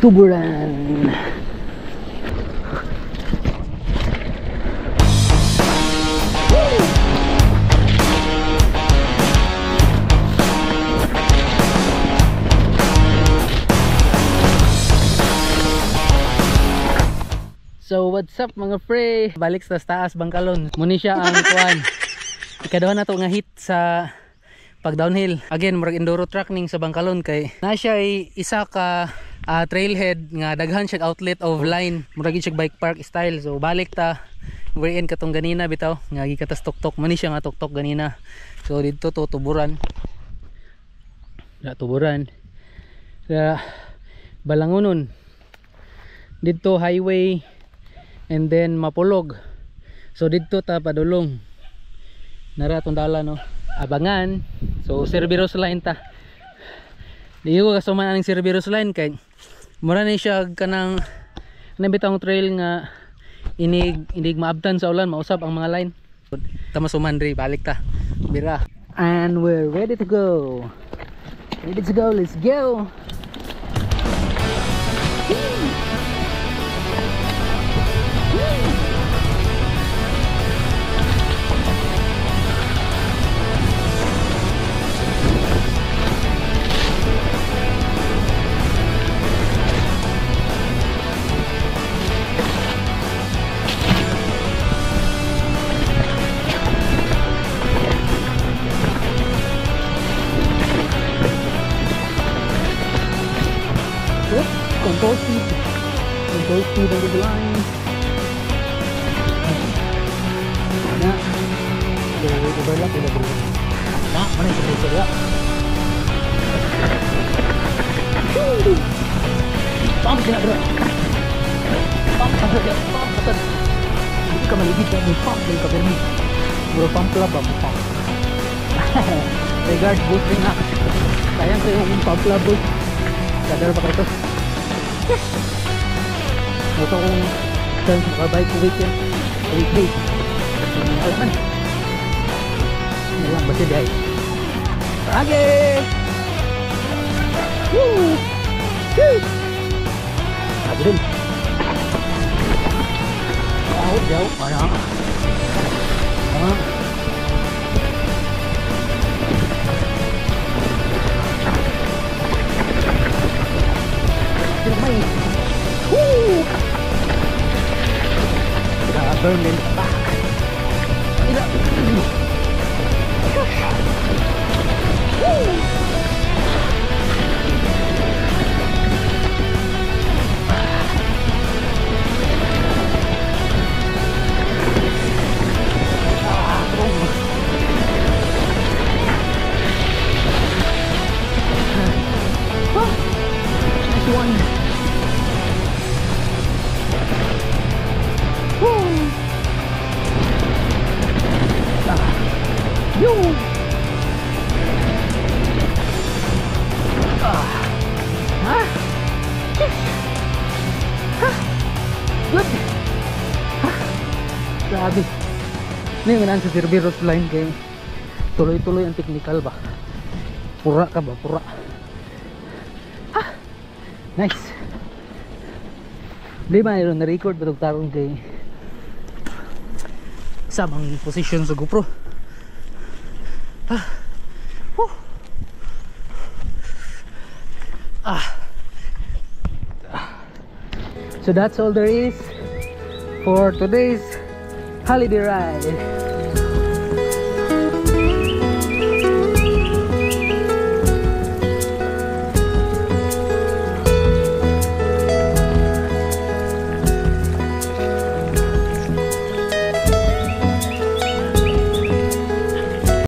Tuburan. So what's up mga pre? Balik sa taas Bangkalon. Muni siya ang kuan. Ikaduha na to nga hit sa pag downhill. Again, murag enduro track ning sa Bangkalon kay na siya ay isa ka trailhead nga daghan siya outlet of line. Murag siya bike park style. So balik ta wherein katong ganina bitaw nga gikatas tuktok. Muni siya nga tuktok ganina. So dito to tuburan. Tuburan. Sa Balangonon. Dito highway and then Mapulog. So dito ta padulong. Nara atong dala no. Abangan. So Cerberus line ta. Di ko kasuman aning Cerberus line kay mura ni siya kanang nabitang trail nga inig maabtan sa ulan, mausap ang mga line. Tama sumandri, balik ta. Bira. And we're ready to go. Ready to go. Let's go. Control speed over the line. Nah, overlap udah bro. Nah, mana yang sebesar ya? Pump kena bro. Pump ada, pump tekan. Ini kembali lagi ke pump dari kabel ni. Bro pump lah bang pump. Regard boosting nak. Sayang saya ngomong pump lah bro. Sadar pakai itu. Ito kong chance makabike ko weekend weekday. Alam lang ba siya day? Okay! Woo! Woo! Sabi dun. Jauh. Mana? Woo! Burn in the back. Nice one. Good. Grabe. Ini nga sa Cerberus line kay tuloy-tuloy ang technical ba. Pura ka ba? Pura. Nice. Di ba mayroon na-record ba itong tarong kay samang position sa GoPro. So that's all there is for today's holiday ride.